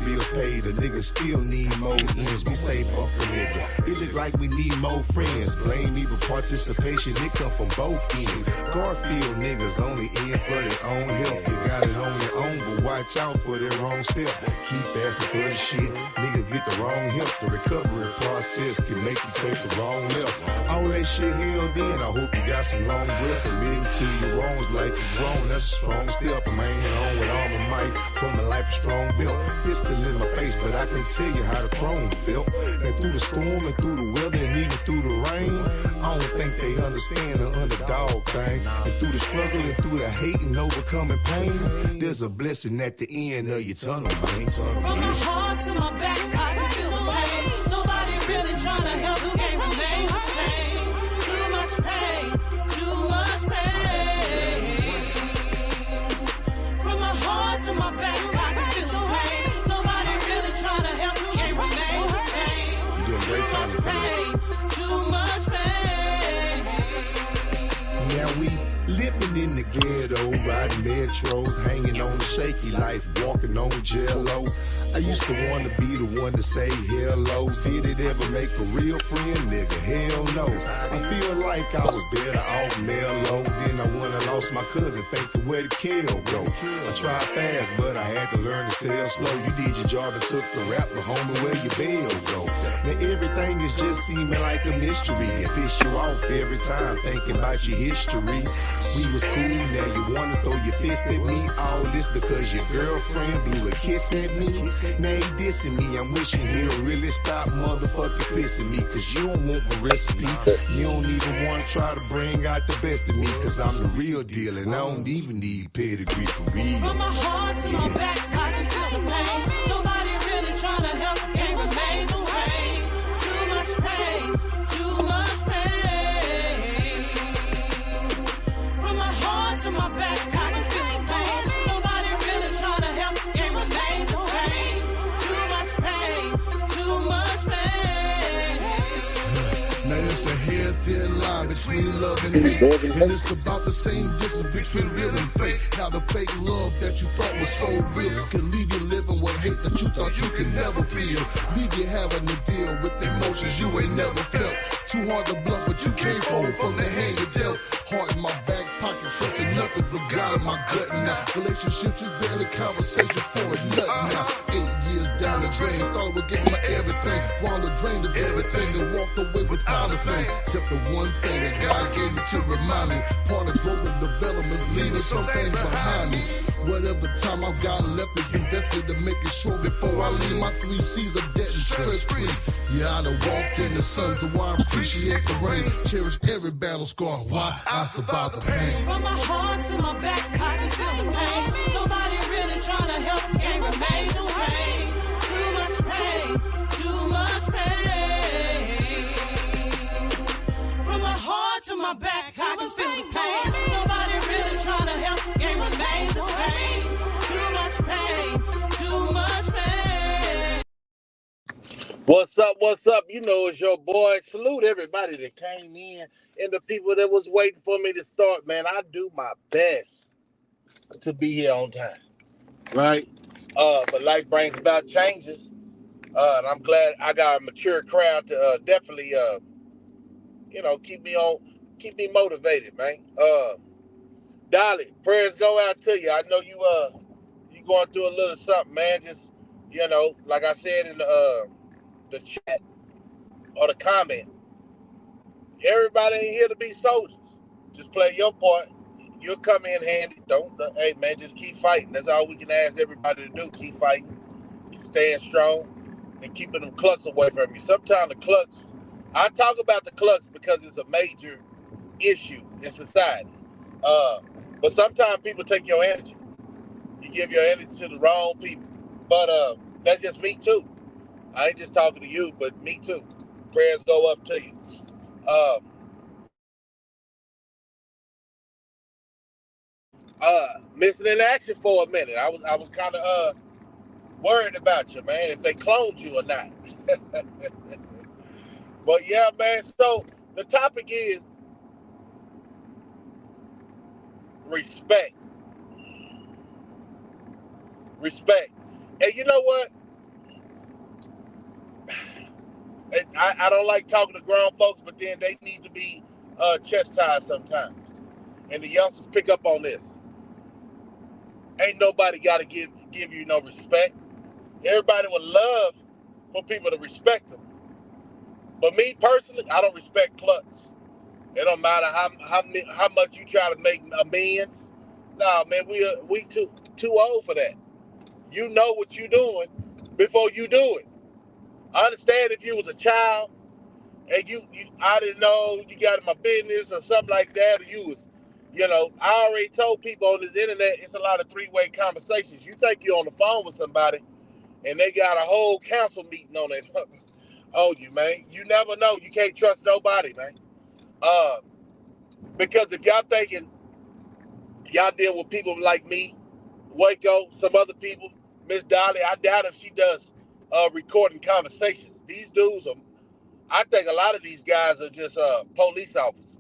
bills paid, a nigga still need more ends. We say fuck a nigga. It look like we need more friends. Blame even participation, it come from both ends. Garfield niggas only in for their own health. You got it on your own, but watch out for their wrong step. Keep asking for the shit, nigga get the wrong help. The recovery process can make you take the wrong left. All that shit held in, I hope you got some long breath. Admitting to your wrongs like you're wrong, that's a strong step. I'm hanging on with all my might, from my life a strong built. Pistol in my face, but I can tell you how the chrome felt. And through the storm and through the weather and even through the rain, I don't think they understand the underdog thing. And through the struggle and through the hate and overcoming pain, there's a blessing at the end of your tunnel, man. From my heart to my back, I can feel the pain. Nobody really trying to help, who can't remain the same. Too much pain, too much pain. From my heart to my back, I can feel the pain. Nobody really trying to help, who can't remain the same. You're doing great time too much pain, too much pain. Now we living in the ghetto, riding metros, hanging on the shaky life, walking on jello. I used to want to be the one to say hello. Did it ever make a real friend, nigga? Hell no. I feel like I was better off mellow. Then I went and lost my cousin, thinking where the kale go. I tried fast, but I had to learn to sell slow. You did your job and took the rap, but homie, where your bail go? Now everything is just seeming like a mystery. It piss you off every time thinking about your history. We was cool, now you wanna throw your fist at me. All this because your girlfriend blew a kiss at me. Now he dissing me, I'm wishing he'll really stop motherfucking pissing me. Cause you don't want my recipe. You don't even wanna try to bring out the best of me. Cause I'm the real deal and I don't even need pedigree for real. From my heart to my back, I can feel the pain. Nobody really trying to help, can't remain the same. Too much pain, too much pain. From my heart to my back, I can feel the pain. Nobody really trying to help, can't remain the same. Too much pain, too much pain. Now it's a hair thin line between love and hate. And it's about the same distance between real and fake. Now the fake love that you thought was so real can leave you living with hate that you thought you could never feel. Leave you having to deal with emotions you ain't never felt. Too hard to bluff, but you can't fold from the hand you dealt. Heart in my back pocket, trusting nothing but God in my gut now. Relationships is barely conversation for a nut now. 8 years down the drain, thought I was getting my everything. Wound the drain of everything and walked away without a thing. Except the one thing that God gave me to remind me. Part of growth and development, leaving some things behind me. Whatever time I've got left is invested to make it sure before I leave my 3 C's of debt and stress free. Yeah, I done walked in the sun, so I appreciate the rain. Cherish every battle scar, why I survived the pain. From my heart to my back, I can feel the pain. Nobody really trying to help, can't remain the same. Too much pain, too much pain. From my heart to my back, I can feel the pain. Nobody really trying to help, can't remain the same. Too much pain, too much pain. What's up? What's up? You know it's your boy. Salute everybody that came in and the people that was waiting for me to start, man. I do my best to be here on time, right? But life brings about changes, and I'm glad I got a mature crowd to definitely, keep me motivated, man. Dolly, prayers go out to you. I know you going through a little something, man. Just like I said in the chat or the comment, everybody ain't here to be soldiers. Just play your part. You'll come in handy. Hey man, just keep fighting. That's all we can ask everybody to do. Keep fighting, staying strong, and keeping them clucks away from you. Sometimes the clucks, I talk about the clucks because it's a major issue in society. But sometimes people take your energy. You give your energy to the wrong people. But that's just me too. I ain't just talking to you, but me too. Prayers go up to you. Missing in action for a minute. I was kind of worried about you, man, if they cloned you or not. But yeah, man, so the topic is respect. Respect. And you know what? I don't like talking to grown folks, but then they need to be chastised sometimes. And the youngsters pick up on this. Ain't nobody got to give you no respect. Everybody would love for people to respect them. But me personally, I don't respect clucks. It don't matter how much you try to make amends. Nah, man, we too old for that. You know what you're doing before you do it. I understand if you was a child and you I didn't know you got in my business or something like that, or you was, I already told people on this internet it's a lot of three-way conversations. You think you're on the phone with somebody and they got a whole council meeting on it on you, man. You never know. You can't trust nobody, man. Because if y'all thinking y'all deal with people like me, Waco, some other people, Miss Dolly, I doubt if she does recording conversations. These dudes are, I think a lot of these guys are just police officers.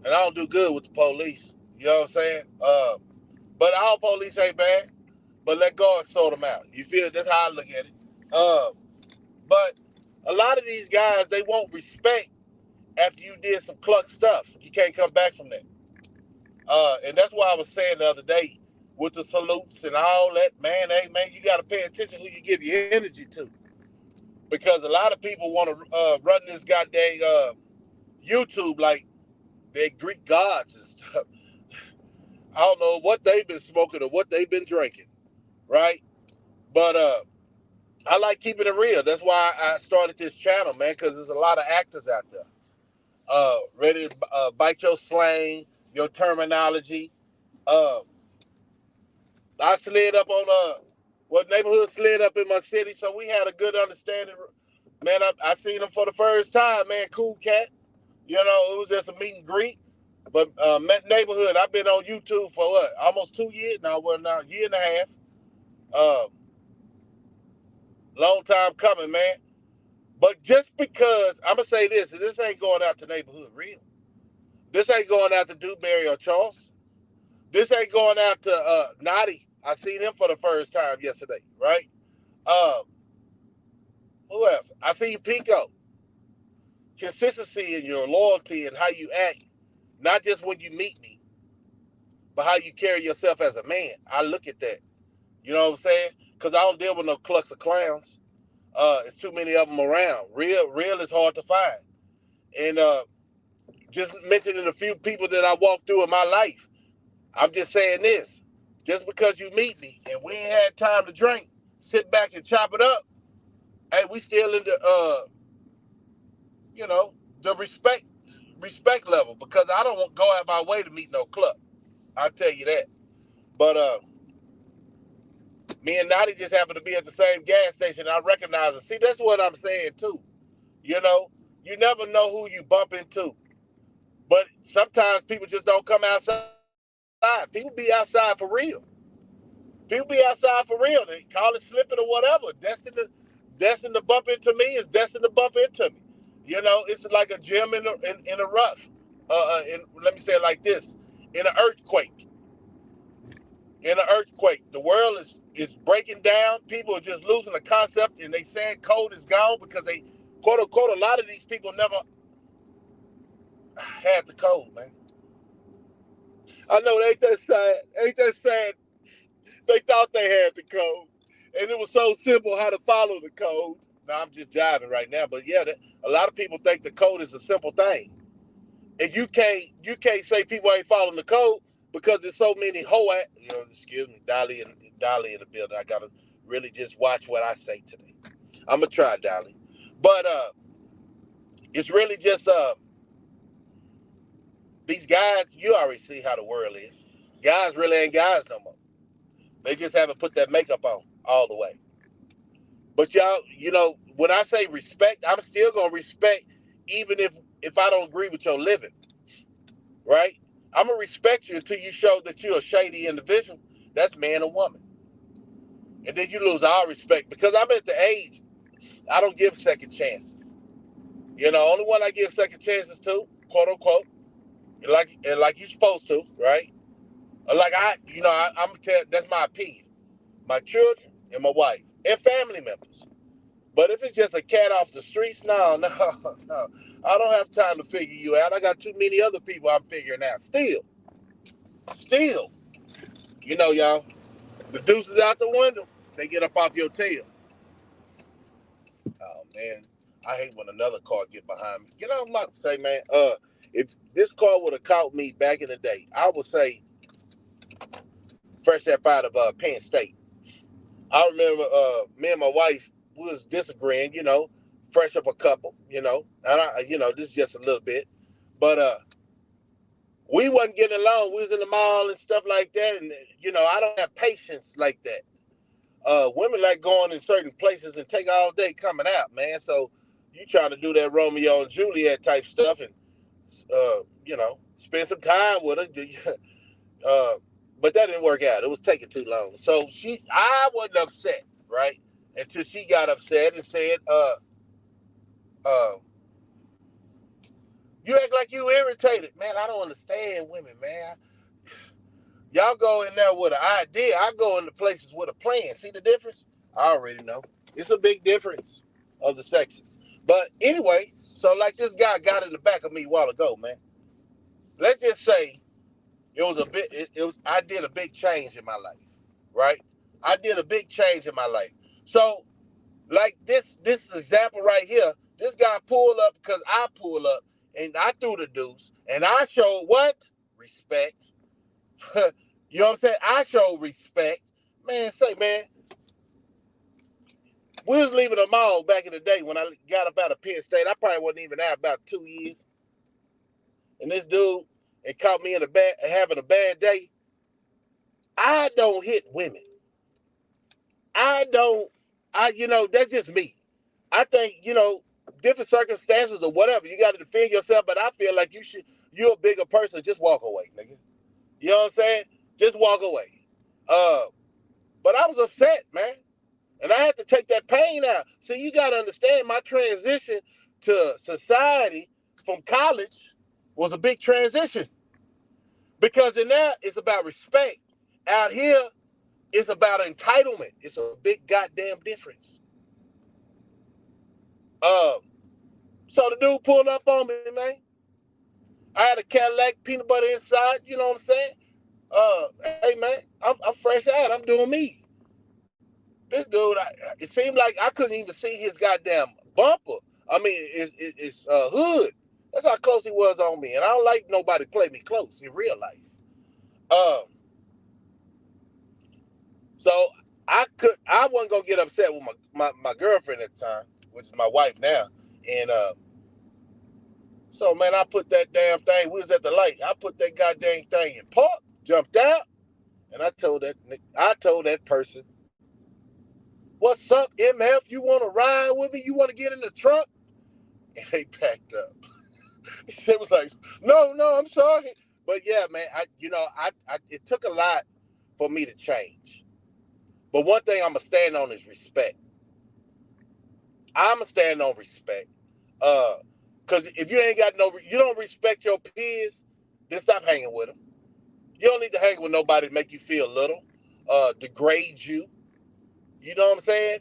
And I don't do good with the police. You know what I'm saying? But all police ain't bad. But let God sort them out. You feel? That's how I look at it. But a lot of these guys, they won't respect after you did some cluck stuff. You can't come back from that. And that's why I was saying the other day with the salutes and all that, man, hey, man, you got to pay attention who you give your energy to. Because a lot of people want to run this goddamn YouTube like they're Greek gods and stuff. I don't know what they've been smoking or what they've been drinking, right? But I like keeping it real. That's why I started this channel, man, because there's a lot of actors out there ready to bite your slang, your terminology. Uh, I slid up on what neighborhood slid up in my city, so we had a good understanding. Man, I seen him for the first time, man. Cool cat. It was just a meet and greet. But neighborhood, I've been on YouTube for what? Almost 2 years now. Well, now, year and a half. Long time coming, man. But just because, I'm going to say this ain't going out to neighborhood real. This ain't going out to Dewberry or Charleston. This ain't going out to Naughty. I seen him for the first time yesterday, right? Who else? I seen Pico. Consistency in your loyalty and how you act, not just when you meet me, but how you carry yourself as a man. I look at that. You know what I'm saying? Because I don't deal with no clucks of clowns. It's too many of them around. Real is hard to find. And just mentioning a few people that I walked through in my life, I'm just saying this. Just because you meet me and we ain't had time to drink, sit back and chop it up, hey, we still in the, the respect level, because I don't go out my way to meet no club. I'll tell you that. But me and Nadi just happened to be at the same gas station. I recognize her. See, that's what I'm saying too. You never know who you bump into. But sometimes people just don't come outside. People be outside for real. People be outside for real. They call it slipping or whatever. Destined to bump into me is destined to bump into me. It's like a gem in a rough. Let me say it like this: in an earthquake. In an earthquake, the world is breaking down. People are just losing the concept, and they saying code is gone because they, quote unquote, a lot of these people never had the code, man. I know they ain't that sad. Ain't that sad? They thought they had the code, and it was so simple how to follow the code. Now I'm just jiving right now, but yeah, a lot of people think the code is a simple thing, and you can't say people ain't following the code because there's so many excuse me, Dolly in the building. I gotta really just watch what I say today. I'm gonna try, Dolly, but it's really just these guys. You already see how the world is. Guys really ain't guys no more. They just haven't put that makeup on all the way. But y'all, when I say respect, I'm still gonna respect even if I don't agree with your living, right? I'm gonna respect you until you show that you're a shady individual. That's man or woman. And then you lose all respect, because I'm at the age, I don't give second chances. Only one I give second chances to, quote unquote, like you're supposed to, right? Like I'm gonna tell, that's my opinion. My children and my wife and family members. But if it's just a cat off the streets, no. I don't have time to figure you out. I got too many other people I'm figuring out. Still, y'all, the deuce is out the window. They get up off your tail. Oh man, I hate when another car get behind me. Get off my say, man. If this car would have caught me back in the day, I would say fresh up out of Penn State. I remember me and my wife we was disagreeing, fresh up a couple, and this is just a little bit, but we wasn't getting along. We was in the mall and stuff like that, and I don't have patience like that. Women like going in certain places and take all day coming out, man. So you trying to do that Romeo and Juliet type stuff and spend some time with her. But that didn't work out. It was taking too long. So I wasn't upset, right? Until she got upset and said, you act like you irritated. Man, I don't understand women, man. Y'all go in there with an idea. I go into places with a plan. See the difference? I already know. It's a big difference of the sexes. But anyway, so like this guy got in the back of me a while ago, man. Let's just say I did a big change in my life, right? I did a big change in my life. So, like this example right here, this guy pulled up because I pulled up and I threw the deuce and I showed what? Respect. You know what I'm saying? I showed respect. Man, we was leaving the mall back in the day when I got up out of Penn State. I probably wasn't even out about 2 years. And this dude, it caught me having a bad day. I don't hit women. That's just me. I think, different circumstances or whatever, you got to defend yourself, but I feel like you're a bigger person, just walk away, nigga. You know what I'm saying? Just walk away. But I was upset, man. And I had to take that pain out. See, you got to understand my transition to society from college was a big transition. Because in there, it's about respect. Out here, it's about entitlement. It's a big goddamn difference. So the dude pulled up on me, man. I had a Cadillac, peanut butter inside, you know what I'm saying? Hey, man, I'm fresh out. I'm doing me. This dude, it seemed like I couldn't even see his goddamn bumper. I mean, it's hood. That's how close he was on me. And I don't like nobody play me close in real life. So I wasn't gonna get upset with my girlfriend at the time, which is my wife now. And so man, I put that damn thing, we was at the light, I put that goddamn thing in park, jumped out, and I told that person, what's up, MF? You wanna ride with me? You wanna get in the truck? And they packed up. It was like, no, I'm sorry. But yeah, man, it took a lot for me to change. But one thing I'm going to stand on is respect. I'm going to stand on respect. Because if you you don't respect your peers, then stop hanging with them. You don't need to hang with nobody to make you feel little, degrade you. You know what I'm saying?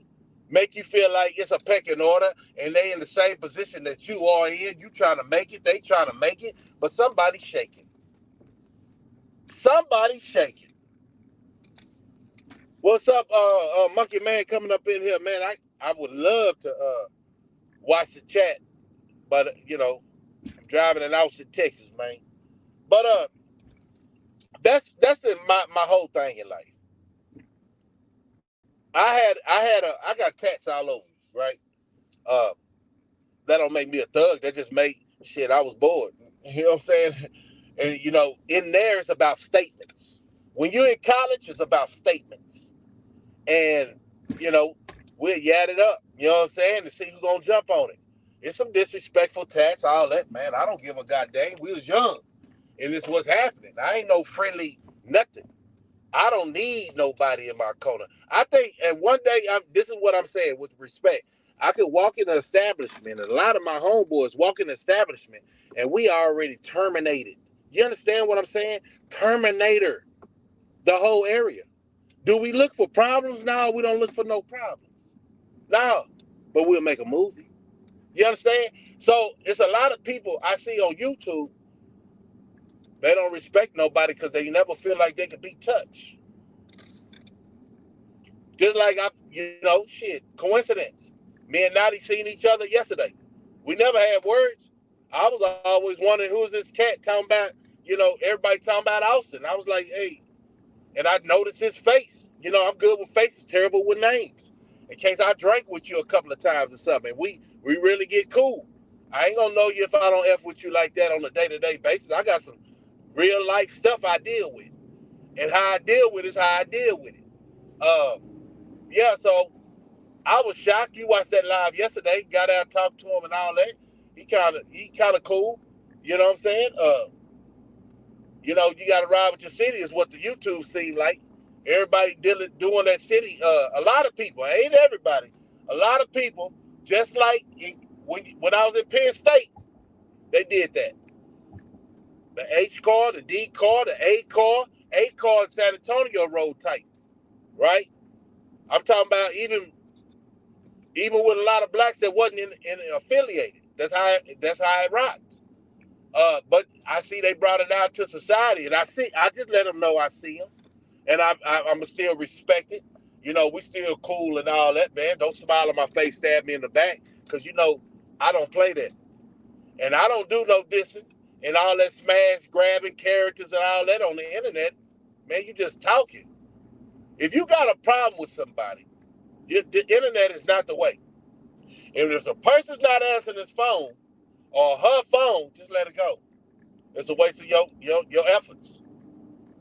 Make you feel like it's a pecking order and they in the same position that you are in. You trying to make it, they trying to make it, but somebody's shaking. Somebody's shaking. What's up, Monkey Man coming up in here, man? I would love to watch the chat, but I'm driving in Austin, Texas, man. But that's my whole thing in life. I got tats all over, right? That don't make me a thug. That just make shit. I was bored. You know what I'm saying? And in there it's about statements. When you're in college, it's about statements. And we'll yat it up. You know what I'm saying? To see who's gonna jump on it. It's some disrespectful tats, all that, man. I don't give a goddamn. We was young, and it's what's happening. I ain't no friendly nothing. I don't need nobody in my corner. I think, and one day, this is what I'm saying with respect. I could walk in an establishment, and a lot of my homeboys walk in an establishment, and we already terminated. You understand what I'm saying? Terminator. The whole area. Do we look for problems? No, we don't look for no problems. No. but we'll make a movie. You understand? So it's a lot of people I see on YouTube. They don't respect nobody because they never feel like they could be touched. Just like shit, coincidence. Me and Nadi seen each other yesterday. We never had words. I was always wondering who's this cat talking about, everybody talking about Austin. I was like, hey, and I noticed his face. I'm good with faces, terrible with names. In case I drank with you a couple of times or something, we really get cool. I ain't gonna know you if I don't F with you like that on a day-to-day basis. I got some real life stuff I deal with. And how I deal with it is how I deal with it. Yeah, so I was shocked. You watched that live yesterday. Got out, talked to him, and all that. He kind of cool. You know what I'm saying? You got to ride with your city is what the YouTube seemed like. Everybody doing that city. A lot of people, ain't everybody. A lot of people, just like when I was in Penn State, they did that. The H car, the D car, the A car in San Antonio road tight, right? I'm talking about even with a lot of blacks that wasn't in affiliated. That's how it rocked. But I see they brought it out to society, and I just let them know I see them, and I'm still respect it. We still cool and all that, man. Don't smile on my face, stab me in the back, because I don't play that, and I don't do no dissing and all that smash grabbing characters and all that on the internet. Man, you just talking. If you got a problem with somebody, the internet is not the way. And if the person's not answering his phone or her phone, just let it go. It's a waste of your efforts.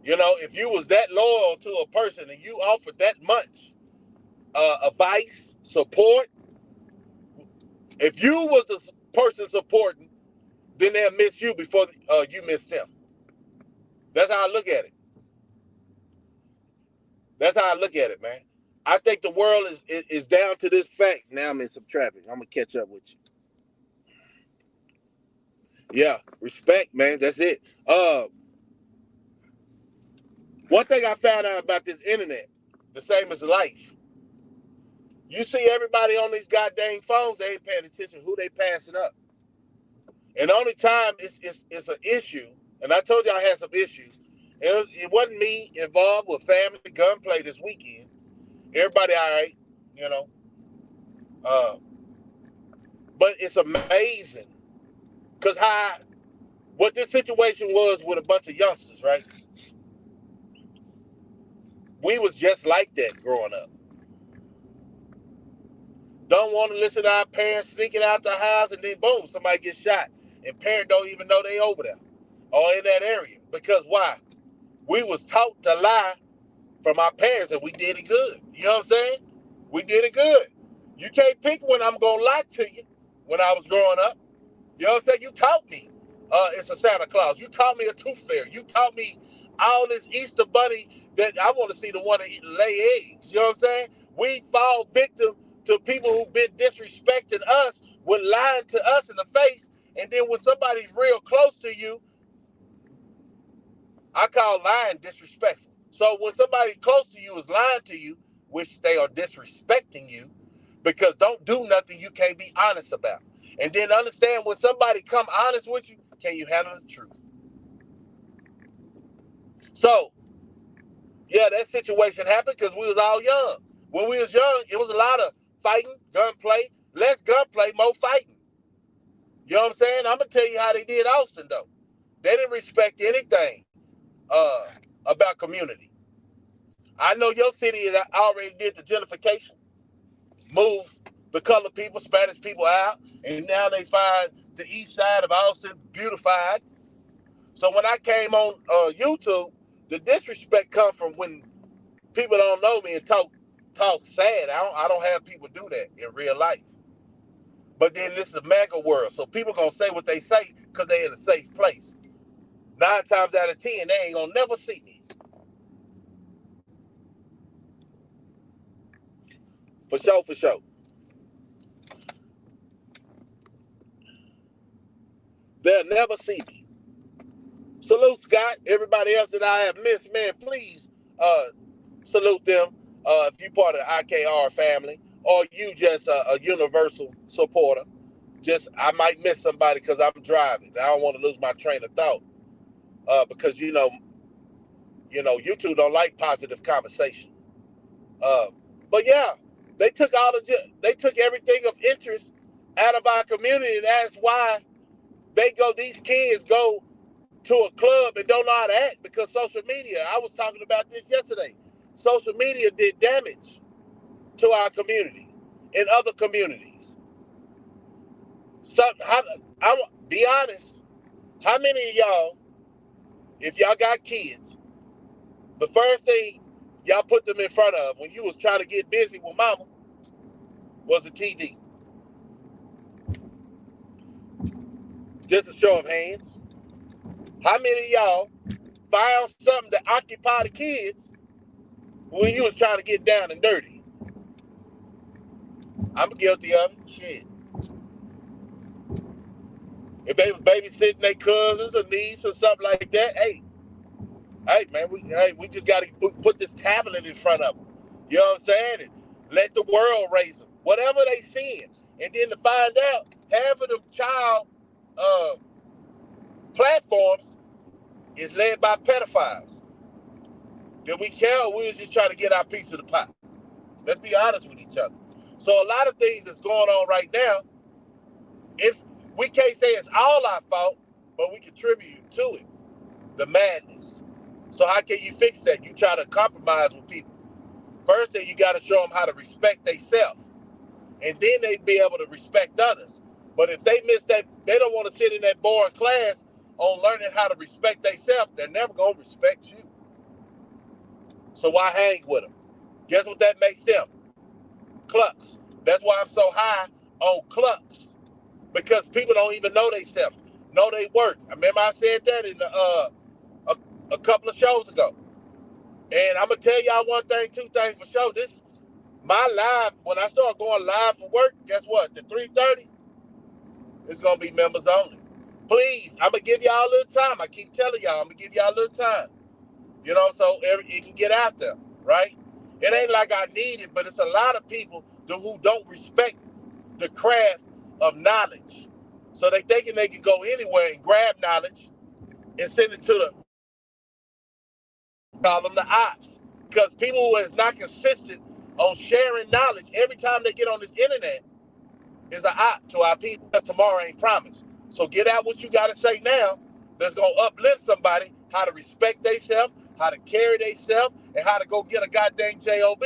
If you was that loyal to a person and you offered that much advice, support, if you was the person supporting, then they'll miss you before you miss them. That's how I look at it. That's how I look at it, man. I think the world is down to this fact. Now I'm in some traffic. I'm going to catch up with you. Yeah, respect, man. That's it. One thing I found out about this internet, the same as life. You see everybody on these goddamn phones, they ain't paying attention who they passing up. And the only time it's an issue, and I told you I had some issues. It wasn't me involved with family gunplay this weekend. Everybody all right, but it's amazing because what this situation was with a bunch of youngsters, right? We was just like that growing up. Don't want to listen to our parents sneaking out the house, and then boom, somebody gets shot. And parents don't even know they over there or in that area. Because why? We was taught to lie from our parents, and we did it good. You know what I'm saying? We did it good. You can't pick when I'm going to lie to you when I was growing up. You know what I'm saying? You taught me it's a Santa Claus. You taught me a tooth fairy. You taught me all this Easter bunny that I want to see the one that lay eggs. You know what I'm saying? We fall victim to people who've been disrespecting us with lying to us in the face. And then when somebody's real close to you, I call lying disrespectful. So when somebody close to you is lying to you, which they are disrespecting you, because don't do nothing you can't be honest about. And then understand when somebody come honest with you, can you handle the truth? So, yeah, that situation happened because we was all young. When we was young, it was a lot of fighting, gunplay, less gunplay, more fighting. You know what I'm saying? I'm going to tell you how they did Austin, though. They didn't respect anything about community. I know your city already did the gentrification, moved the colored people, Spanish people out, and now they find the east side of Austin beautified. So when I came on YouTube, the disrespect comes from when people don't know me and talk sad. I don't have people do that in real life. But then this is a mega world, so people gonna say what they say because they in a safe place. 9 times out of 10, they ain't gonna never see me. For sure, for sure. They'll never see me. Salute Scott. Everybody else that I have missed, man, please salute them if you part of the IKR family or you just a universal supporter. Just I might miss somebody because I'm driving. I don't want to lose my train of thought because you two don't like positive conversation. Uh, but yeah, they took everything of interest out of our community, and that's why these kids go to a club and don't know how to act because social media. I was talking about this yesterday. Social media did damage to our community and other communities. So, I be honest. How many of y'all, if y'all got kids, the first thing y'all put them in front of when you was trying to get busy with mama was a TV? Just a show of hands. How many of y'all found something to occupy the kids when you was trying to get down and dirty? I'm guilty of it. Shit. If they was babysitting their cousins or niece or something like that, hey man, we just got to put this tablet in front of them. You know what I'm saying? And let the world raise them. Whatever they seeing. And then to find out, half of the child platforms is led by pedophiles. Did we care or we was just trying to get our piece of the pie? Let's be honest with each other. So a lot of things that's going on right now, if we can't say it's all our fault, but we contribute to it. The madness. So how can you fix that? You try to compromise with people. First thing, you got to show them how to respect themselves. And then they be able to respect others. But if they miss that, they don't want to sit in that boring class on learning how to respect themselves, they're never going to respect you. So why hang with them? Guess what that makes them? Clucks. That's why I'm so high on clucks. Because people don't even know themselves, know their worth. I remember I said that in a couple of shows ago. And I'm going to tell y'all one thing, two things for sure. My live, when I start going live for work, guess what? The 3:30, it's going to be members only. Please, I'm going to give y'all a little time. I keep telling y'all, I'm going to give y'all a little time. So it can get out there, right? It ain't like I need it, but it's a lot of people who don't respect the craft of knowledge. So they thinking they can go anywhere and grab knowledge and send it to call them the ops. Because people who is not consistent on sharing knowledge every time they get on this internet is an op to our people. Tomorrow ain't promised. So get out what you got to say now that's going to uplift somebody, how to respect themselves, how to carry themselves, and how to go get a goddamn job.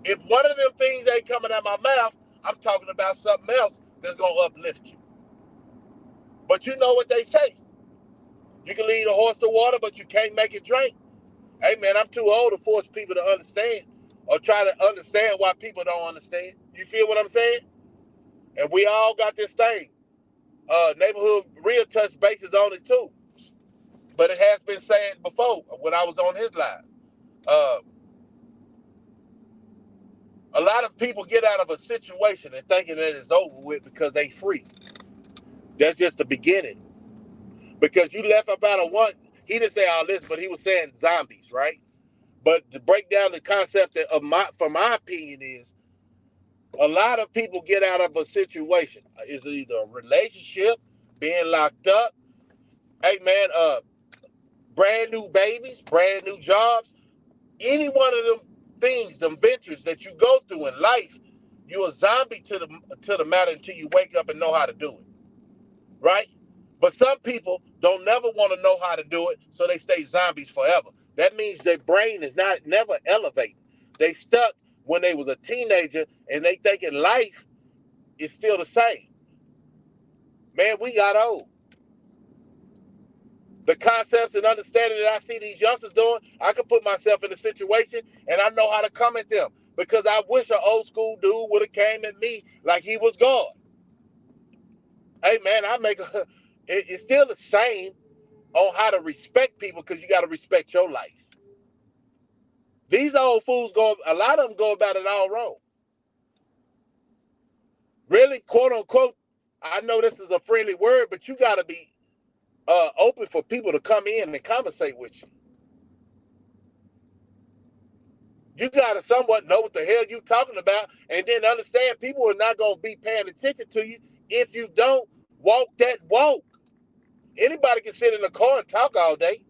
If one of them things ain't coming out my mouth, I'm talking about something else that's going to uplift you. But you know what they say. You can lead a horse to water, but you can't make it drink. Hey, man, I'm too old to force people to understand or try to understand why people don't understand. You feel what I'm saying? And we all got this thing. Neighborhood real touch bases on it, too. But it has been said before when I was on his live. A lot of people get out of a situation and thinking that it's over with because they free. That's just the beginning. Because you left about he didn't say all this, but he was saying zombies, right? But to break down the concept from my opinion is, a lot of people get out of a situation. It's either a relationship, being locked up, hey man, brand new babies, brand new jobs, any one of them things, them ventures that you go through in life, you're a zombie to the matter until you wake up and know how to do it, right? But some people don't never want to know how to do it, so they stay zombies forever. That means their brain is never elevating. They stuck when they was a teenager, and they thinking life is still the same. Man, we got old. The concepts and understanding that I see these youngsters doing, I can put myself in a situation, and I know how to come at them. Because I wish an old school dude would have came at me like he was God. Hey, man, it's still the same on how to respect people, because you got to respect your life. These old fools a lot of them go about it all wrong. Really, quote unquote, I know this is a friendly word, but you got to be open for people to come in and conversate with you. You got to somewhat know what the hell you talking about, and then understand people are not going to be paying attention to you if you don't walk that walk. Anybody can sit in the car and talk all day.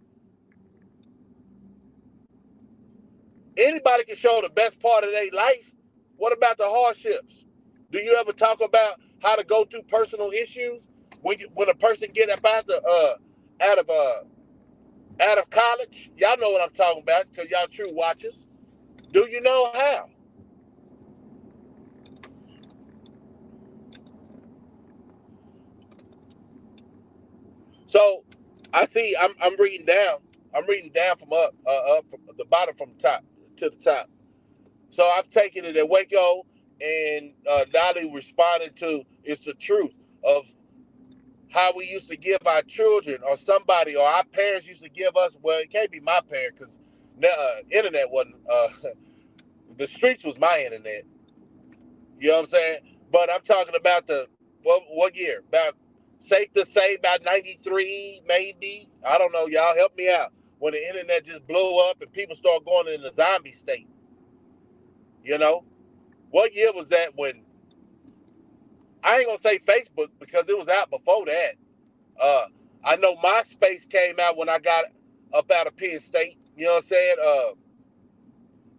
Anybody can show the best part of their life. What about the hardships? Do you ever talk about how to go through personal issues when a person get up out of college? Y'all know what I'm talking about because y'all true watchers. Do you know how? So I see. I'm reading down. I'm reading down from up from the bottom from the top to the top. So I'm taking it at Waco, and Dolly responded to it's the truth of how we used to give our children or somebody or our parents used to give us. Well, it can't be my parents because internet wasn't. The streets was my internet. You know what I'm saying? But I'm talking about the what year? About safe to say about 93 maybe. I don't know. Y'all help me out. When the internet just blew up and people start going in the zombie state. You know? What year was that when I ain't gonna say Facebook because it was out before that. I know MySpace came out when I got up out of Penn State. You know what I'm saying?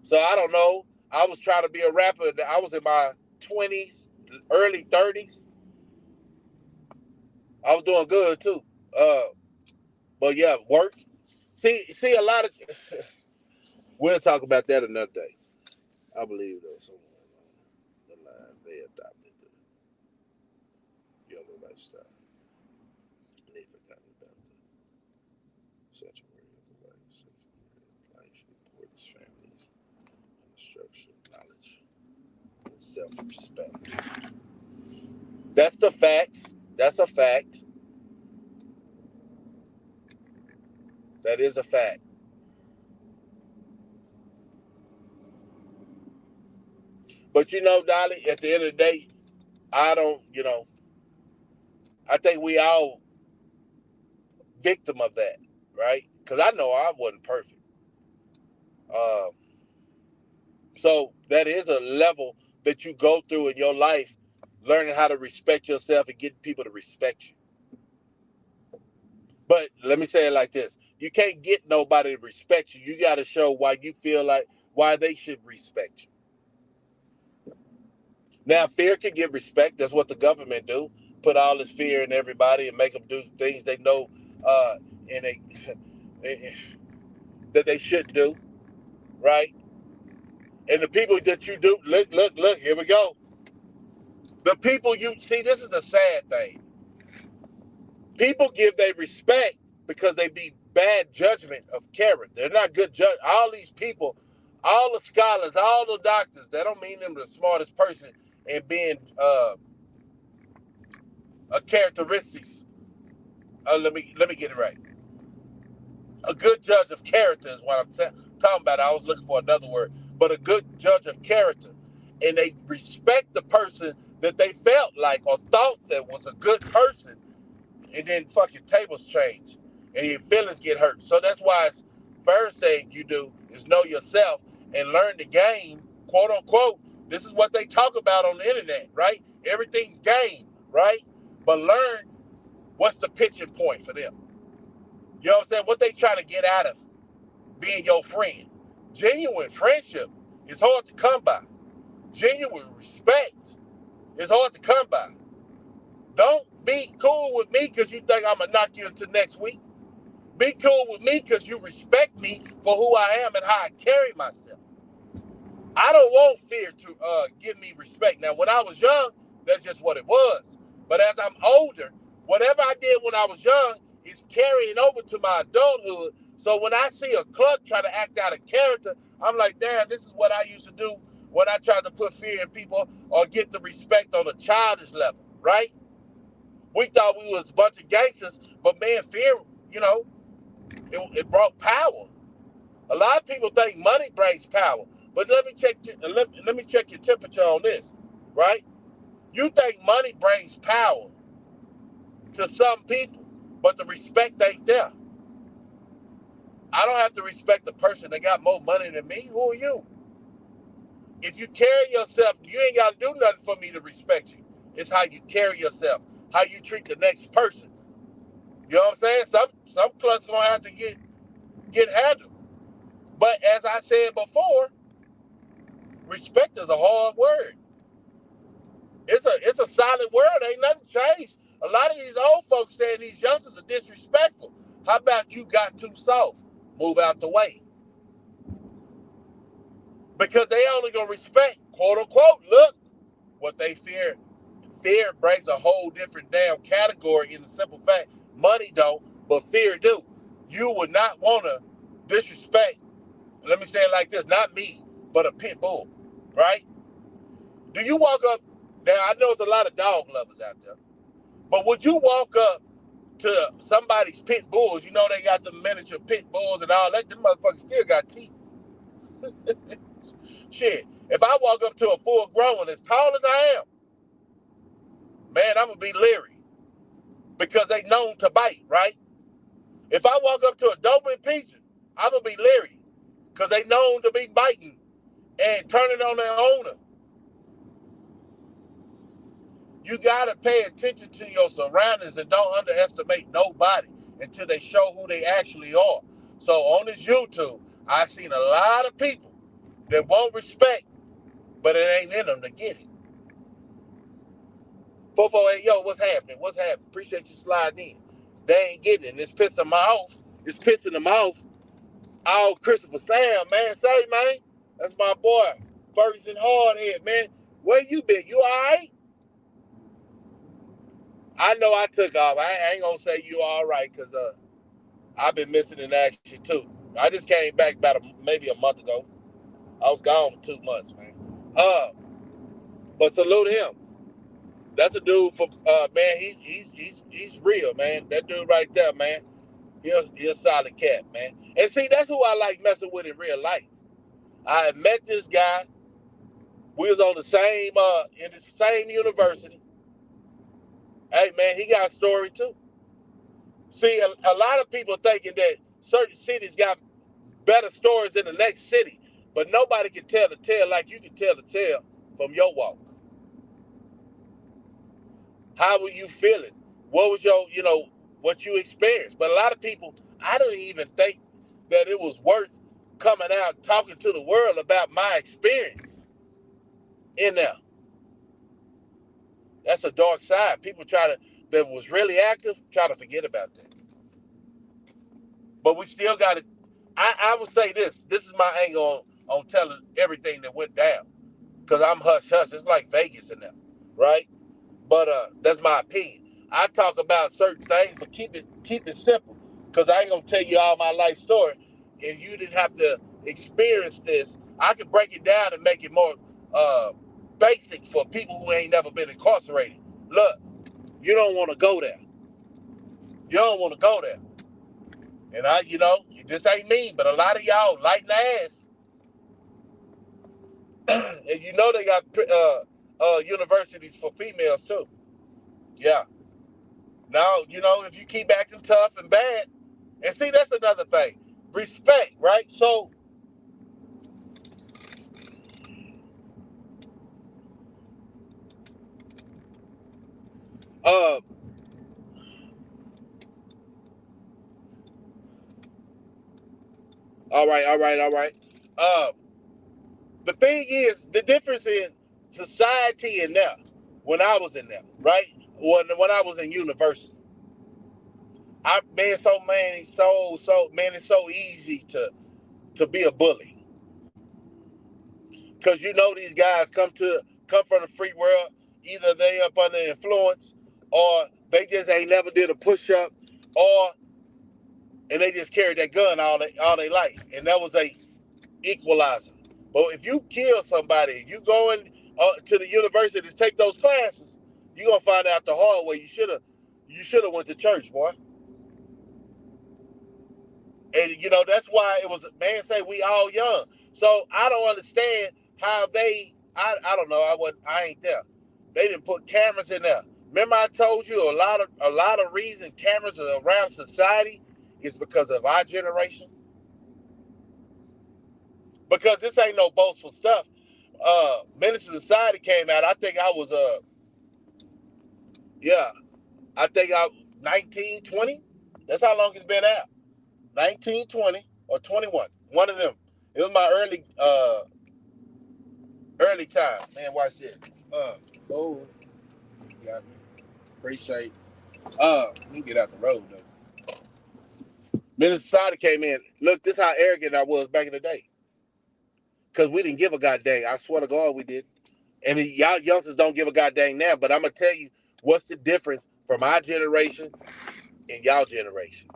So I don't know. I was trying to be a rapper. I was in my 20s, early 30s. I was doing good too. But yeah, work. See a lot of. We'll talk about that another day. I believe there was somewhere along the line they adopted the yellow lifestyle. And they forgotten about the such a word of the life supports families and the structure of knowledge and self-respect. That's the facts. That's a fact. That is a fact. But you know, Dolly, at the end of the day, I don't, I think we all victim of that, right? Because I know I wasn't perfect. Um, so that is a level that you go through in your life, learning how to respect yourself and getting people to respect you. But let me say it like this. You can't get nobody to respect you. You got to show why you feel like why they should respect you. Now, fear can give respect. That's what the government do. Put all this fear in everybody and make them do things they know and they, that they shouldn't do, right? And the people that you do, look, here we go. The people you see, this is a sad thing. People give their respect because they be bad judgment of character. They're not good judge. All these people, all the scholars, all the doctors, that don't mean them the smartest person and being a characteristics. Let me get it right. A good judge of character is what I'm talking about. I was looking for another word, but a good judge of character, and they respect the person that they felt like or thought that was a good person, and then fucking tables change, and your feelings get hurt. So that's why first thing you do is know yourself and learn the game, quote unquote. This is what they talk about on the internet, right? Everything's game, right? But learn what's the pitching point for them. You know what I'm saying? What they trying to get out of being your friend. Genuine friendship is hard to come by. Genuine respect is hard to come by. Don't be cool with me because you think I'm going to knock you into next week. Be cool with me because you respect me for who I am and how I carry myself. I don't want fear to give me respect. Now, when I was young, that's just what it was. But as I'm older, whatever I did when I was young is carrying over to my adulthood. So when I see a cluck try to act out of character, I'm like, damn, this is what I used to do when I tried to put fear in people or get the respect on a childish level, right? We thought we was a bunch of gangsters, but man, fear, it brought power. A lot of people think money brings power, but let me check your temperature on this, right? You think money brings power to some people, but the respect ain't there. I don't have to respect the person that got more money than me. Who are you? If you carry yourself, you ain't got to do nothing for me to respect you. It's how you carry yourself, how you treat the next person. You know what I'm saying? Some clubs gonna have to get handled. But as I said before, respect is a hard word. It's a solid word. Ain't nothing changed. A lot of these old folks saying these youngsters are disrespectful. How about you got too soft? Move out the way. Because they only gonna respect, quote unquote, look, what they fear. Fear brings a whole different damn category in the simple fact, money don't, but fear do. You would not wanna disrespect, let me say it like this, not me, but a pit bull, right? Do you walk up, now I know there's a lot of dog lovers out there, but would you walk up to somebody's pit bulls, you know they got the miniature pit bulls and all that, them motherfuckers still got teeth. Shit, if I walk up to a full grown one as tall as I am, man, I'm gonna be leery because they known to bite, right? If I walk up to a Doberman Pinscher, I'm gonna be leery because they known to be biting and turning on their owner. You gotta pay attention to your surroundings and don't underestimate nobody until they show who they actually are. So on this YouTube, I've seen a lot of people that won't respect, but it ain't in them to get it. 448, yo, what's happening? What's happening? Appreciate you sliding in. They ain't getting it. And it's pissing them off. It's pissing them off. All Christopher Sam, man. Say, man. That's my boy. Ferguson Hardhead, man. Where you been? You all right? I know I took off. I ain't gonna say you all right, because I've been missing in action too. I just came back about maybe a month ago. I was gone for 2 months, man. But salute him. That's a dude for man. He's real, man. That dude right there, man. He's a solid cat, man. And see, that's who I like messing with in real life. I had met this guy. We was on the same in the same university. Hey, man, he got a story too. See, a lot of people thinking that certain cities got better stories than the next city, but nobody can tell the tale like you can tell the tale from your walk. How were you feeling? What was your, what you experienced? But a lot of people, I don't even think that it was worth coming out talking to the world about my experience in there. That's a dark side. People that was really active, try to forget about that. But we still got to, I would say this is my angle on telling everything that went down. Because I'm hush-hush. It's like Vegas in there, right? But that's my opinion. I talk about certain things, but keep it simple. Because I ain't going to tell you all my life story. If you didn't have to experience this, I can break it down and make it more basic for people who ain't never been incarcerated. Look, you don't want to go there. You don't want to go there. And this ain't me, but a lot of y'all lighting the ass. And they got universities for females too. Yeah. Now, if you keep acting tough and bad, and see, that's another thing. Respect, right? So, all right. The thing is, the difference in society and there, when I was in there, right? When I was in university, it's so easy to be a bully. Because these guys come from the free world, either they up under influence, or they just ain't never did a push-up, and they just carried that gun all their life. And that was a equalizer. But if you kill somebody, you going to the university to take those classes, you're gonna find out the hard way. You should have went to church, boy. And that's why it was, man, say we all young. So I don't understand how I don't know, I ain't there. They didn't put cameras in there. Remember I told you a lot of reason cameras are around society is because of our generation. Because this ain't no boastful stuff. Menace to Society came out, I think I was I think I 19, 20. That's how long it's been out. 19, 20, or 21. One of them. It was my early time. Man, watch this. Oh, got me. Appreciate. Let me get out the road though. Menace to Society came in. Look, this is how arrogant I was back in the day. Cause we didn't give a goddamn. I swear to God, we did. And y'all youngsters don't give a goddamn now. But I'm gonna tell you what's the difference from our generation and y'all generation.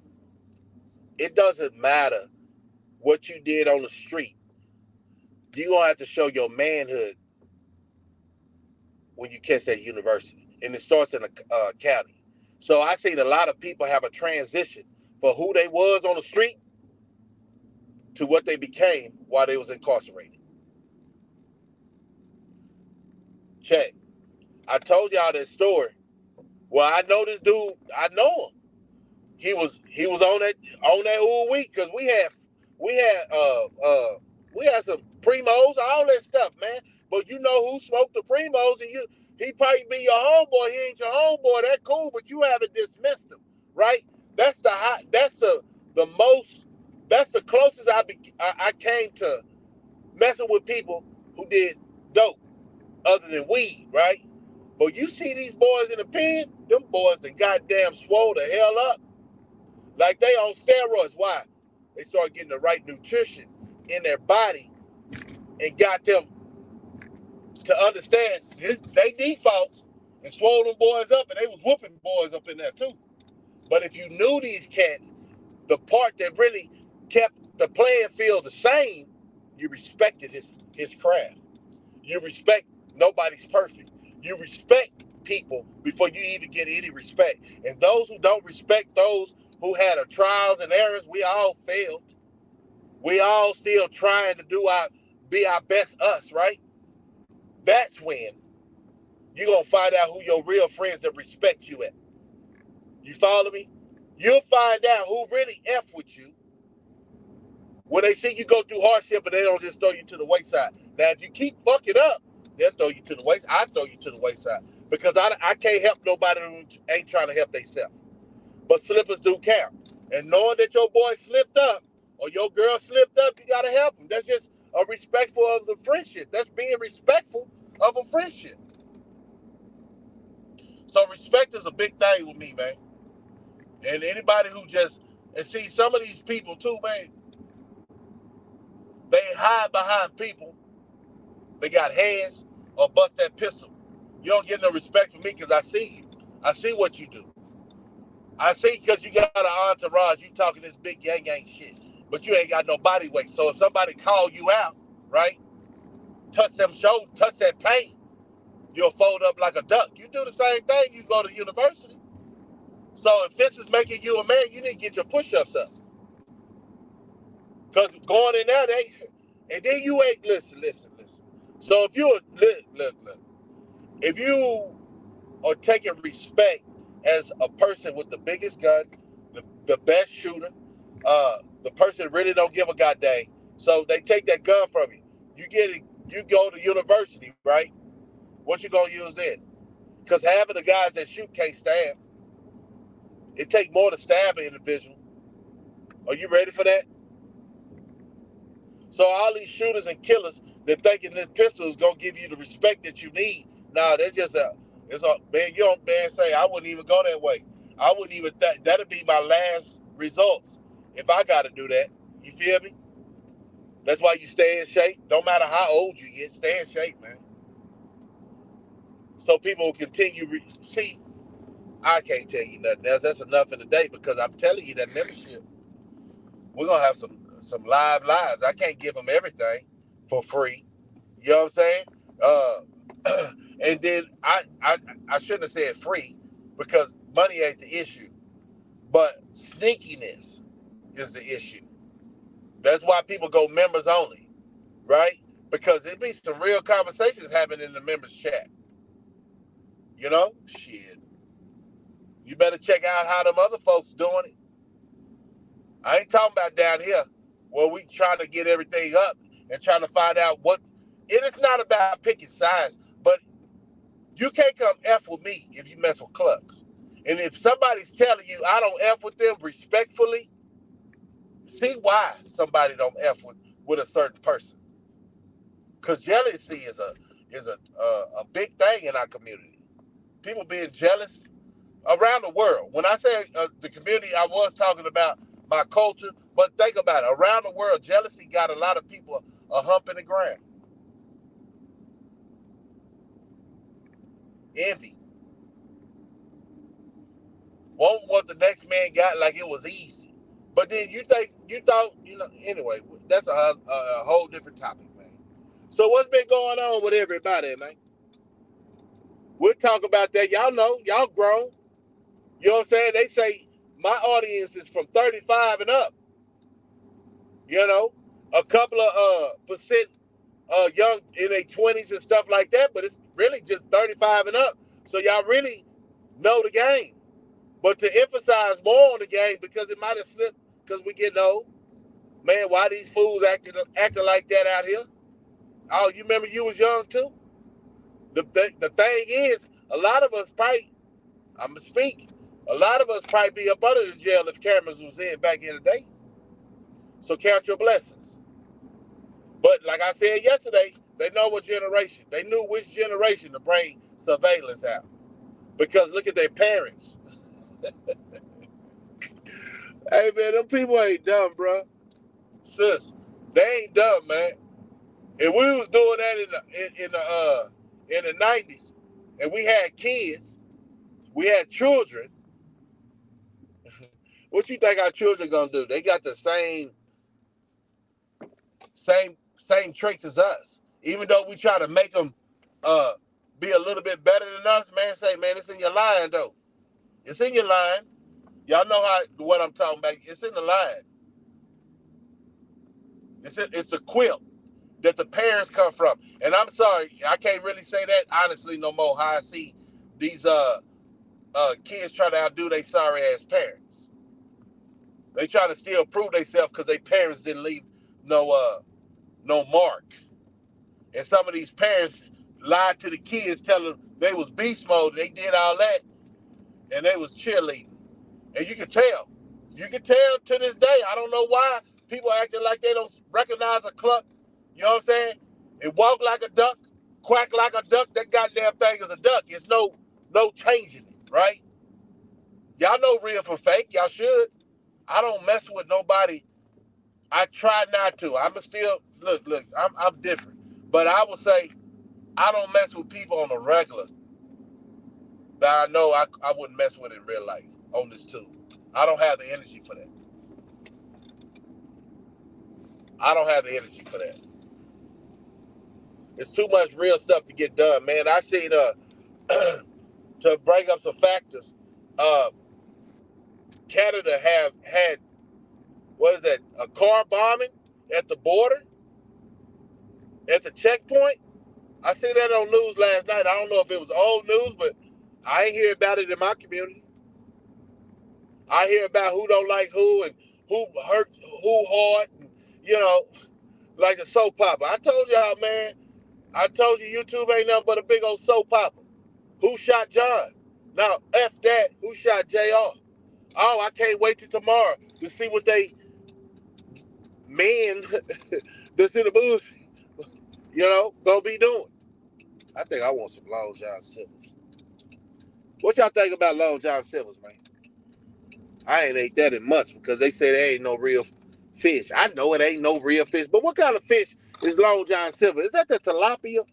It doesn't matter what you did on the street. You're gonna have to show your manhood when you catch that university. And it starts in the county. So I seen a lot of people have a transition for who they was on the street to what they became while they was incarcerated. Check. I told y'all that story. Well, I know this dude. I know him. He was on that ooh week because we had some primos, all that stuff, man. But you know who smoked the primos, and he probably be your homeboy. He ain't your homeboy. That cool, but you haven't dismissed him, right? That's the closest I came to messing with people who did dope other than weed, right? But you see these boys in the pen, them boys that goddamn swole the hell up. Like they on steroids. Why? They start getting the right nutrition in their body and got them to understand they defaults and swole them boys up, and they was whooping boys up in there too. But if you knew these cats, the part that really kept the playing field the same, you respected his craft. You respect nobody's perfect. You respect people before you even get any respect. And those who don't respect those who had a trials and errors, we all failed. We all still trying to be our best us, right? That's when you're going to find out who your real friends that respect you at. You follow me? You'll find out who really F with you when they see you go through hardship and they don't just throw you to the wayside. Now, if you keep fucking up, they'll throw you to the wayside. I throw you to the wayside because I can't help nobody who ain't trying to help themselves. But slippers do count. And knowing that your boy slipped up or your girl slipped up, you got to help them. That's just a respectful of the friendship. That's being respectful of a friendship. So respect is a big thing with me, man. And anybody who and see some of these people too, man, they hide behind people. They got hands or bust that pistol. You don't get no respect from me because I see you. I see what you do. I see because you got an entourage, you talking this big yang shit, but you ain't got no body weight. So if somebody call you out, right, touch them shoulders, touch that paint, you'll fold up like a duck. You do the same thing, you go to university. So if this is making you a man, you need to get your push-ups up. Because going in there, and then you ain't, listen. So if you, look, if you are taking respect as a person with the biggest gun, the best shooter, the person that really don't give a goddamn. So they take that gun from you. You go to university, right? What you gonna use then? Because half of the guys that shoot can't stab. It takes more to stab an individual. Are you ready for that? So all these shooters and killers that thinking this pistol is gonna give you the respect that you need. Nah, that's just man, you don't say I wouldn't even go that way. I wouldn't even that'd be my last results if I gotta do that. You feel me? That's why you stay in shape. Don't matter how old you get, stay in shape, man. So people will continue see, I can't tell you nothing else. That's enough in the day because I'm telling you that membership, we're gonna have some live lives. I can't give them everything for free. You know what I'm saying? And then I shouldn't have said free because money ain't the issue, but sneakiness is the issue. That's why people go members only, right? Because there be some real conversations happening in the members chat. You know? Shit. You better check out how them other folks doing it. I ain't talking about down here where we trying to get everything up and trying to find out what it's not about picking sides, but you can't come F with me if you mess with clucks. And if somebody's telling you I don't F with them respectfully, see why somebody don't F with a certain person. Because jealousy is a big thing in our community. People being jealous around the world. When I say the community, I was talking about my culture, but think about it. Around the world, jealousy got a lot of people a hump in the ground. Envy. Want what the next man got like it was easy. But then you thought, anyway, that's a whole different topic, man. So what's been going on with everybody, man? We'll talk about that. Y'all know, y'all grown. You know what I'm saying? They say my audience is from 35 and up. You know, a couple of percent young in their 20s and stuff like that, but it's really just 35 and up. So y'all really know the game. But to emphasize more on the game because it might have slipped because we getting old. Man, why these fools acting like that out here? Oh, you remember you was young too? The thing is, a lot of us probably, I'm going to speak, a lot of us probably be up under the jail if cameras was in back in the day. So count your blessings. But like I said yesterday, they know what generation. They knew which generation to bring surveillance out. Because look at their parents. Hey, man, them people ain't dumb, bro. Sis, they ain't dumb, man. If we was doing that in the 90s, and we had kids, we had children, what you think our children gonna do? They got the same traits as us. Even though we try to make them be a little bit better than us, man, say, man, it's in your line, though. It's in your line. Y'all know what I'm talking about. It's in the line. It's the quilt that the parents come from. And I'm sorry, I can't really say that honestly no more. How I see these kids try to outdo their sorry ass parents. They try to still prove themselves because their parents didn't leave no mark. And some of these parents lied to the kids, telling them they was beast mode. They did all that, and they was cheerleading. And you can tell. You can tell to this day. I don't know why people acting like they don't recognize a cluck. You know what I'm saying? It walk like a duck, quack like a duck. That goddamn thing is a duck. There's no changing it, right? Y'all know real from fake. Y'all should. I don't mess with nobody. I try not to. I'm still look. I'm different, but I would say I don't mess with people on a regular that I know I wouldn't mess with in real life on this too. I don't have the energy for that. I don't have the energy for that. It's too much real stuff to get done, man. I seen to bring up some factors. Canada have had what is that? A car bombing at the border, at the checkpoint. I seen that on news last night. I don't know if it was old news, but I ain't hear about it in my community. I hear about who don't like who and who hurt who hard, and, like a soap opera. I told y'all, man. I told you YouTube ain't nothing but a big old soap opera. Who shot John? Now, F that. Who shot JR? Oh, I can't wait till tomorrow to see what they men that's in the bush, gonna be doing. I think I want some Long John Silver's. What y'all think about Long John Silver's, man? I ain't ate that in months because they say there ain't no real fish. I know it ain't no real fish, but what kind of fish is Long John Silver? Is that the tilapia?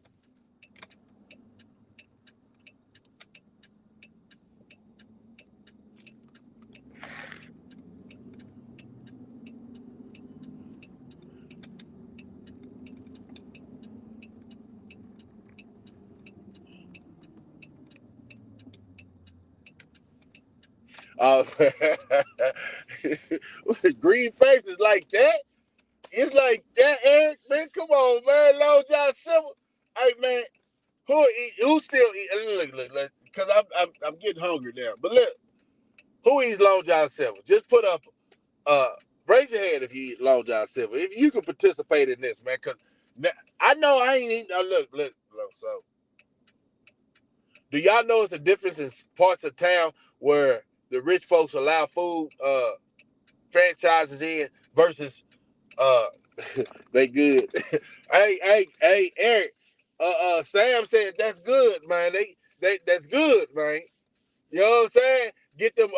Uh, green faces like that? It's like that, Eric, man. Come on, man. Long John Silver. Hey, man, who still eat? Look, because I'm getting hungry now. But look, who eats Long John Silver? Just put up, raise your hand if you eat Long John Silver. If you can participate in this, man, because Now, I know I ain't eating. Look. So, do y'all know it's a difference in parts of town where the rich folks allow food franchises in versus uh they good? hey, Eric. Sam said that's good, man. They that's good, man. You know what I'm saying? Get them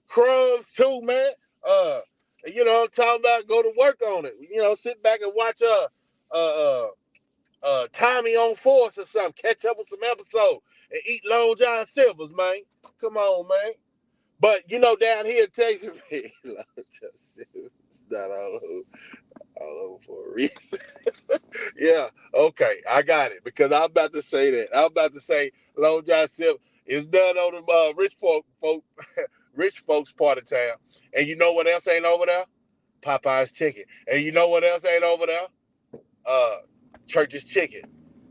crumbs too, man. You know what I'm talking about? Go to work on it. You know, sit back and watch Tommy on Force or something. Catch up with some episodes and eat Long John Silver's, man. Come on, man. But you know, down here in Texas, Long John Silver's not all over for a reason. Yeah, okay, I got it because I was about to say that. I was about to say Long John Silver is done on the rich folks part of town. And you know what else ain't over there? Popeye's chicken. And you know what else ain't over there? Church's chicken.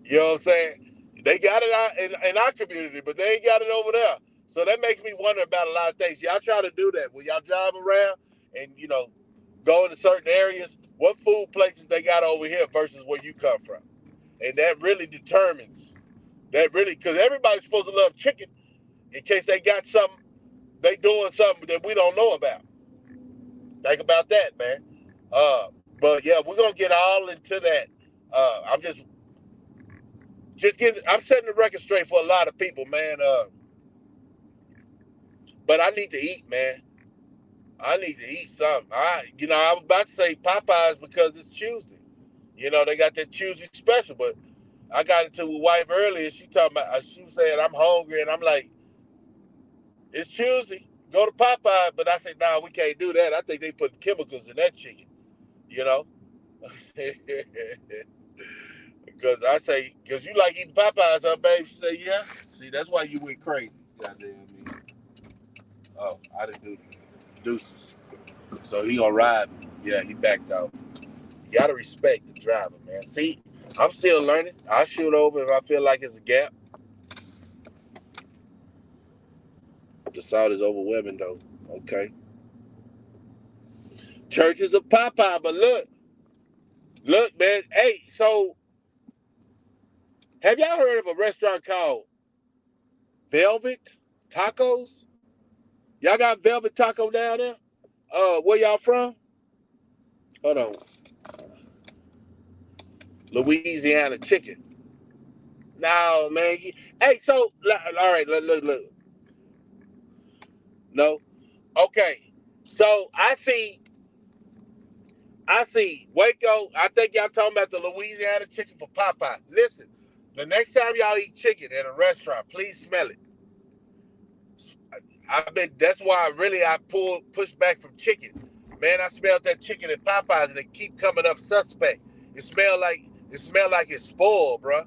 You know what I'm saying? They got it out in our community, but they ain't got it over there. So that makes me wonder about a lot of things. Y'all try to do that when y'all drive around and go into certain areas. What food places they got over here versus where you come from, and that really determines because everybody's supposed to love chicken in case they got something they doing something that we don't know about. Think about that, man. But yeah, we're gonna get all into that. I'm I'm setting the record straight for a lot of people, man. But I need to eat, man. I need to eat something. I was about to say Popeyes because it's Tuesday. They got that Tuesday special, but I got into a wife earlier. She was saying I'm hungry, and I'm like, it's Tuesday. Go to Popeye, but I said, nah, we can't do that. I think they put chemicals in that chicken, you know? Because you like eating Popeyes, huh, babe? She said, yeah. See, that's why you went crazy. Goddamn me. Oh, I didn't do deuces. So he gonna ride me. Yeah, he backed out. You gotta respect the driver, man. See, I'm still learning. I shoot over if I feel like it's a gap. The salt is overwhelming, though. Okay. Church is a Popeye, but look, man. Hey, so have y'all heard of a restaurant called Velvet Tacos? Y'all got Velvet Taco down there? Where y'all from? Hold on. Louisiana chicken. No, man. Hey, so all right, look. No. Okay. So I see Waco. I think y'all talking about the Louisiana chicken for Popeye. Listen, the next time y'all eat chicken at a restaurant, please smell it. That's why I pushed back from chicken. Man, I smelled that chicken at Popeyes and it keep coming up suspect. It smelled like it's spoiled, bro.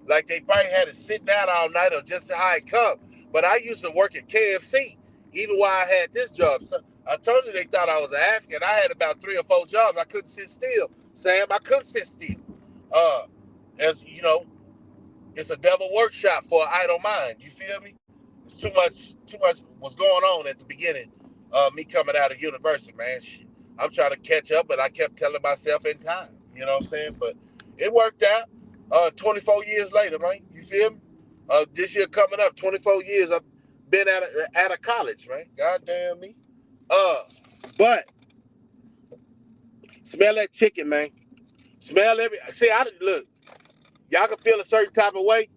Like they probably had it sitting out all night or just how it come. But I used to work at KFC, even while I had this job. So I told you they thought I was an African. I had about 3 or 4 jobs. I couldn't sit still, Sam. I couldn't sit still. As you know, it's a devil workshop for an idle mind. You feel me? It's too much was going on at the beginning of me coming out of university, man. I'm trying to catch up, but I kept telling myself in time. You know what I'm saying? But it worked out. 24 years later, man. You feel me? This year coming up, 24 years I've been out of college, man. God damn me. But smell that chicken, man. Look, y'all can feel a certain type of way.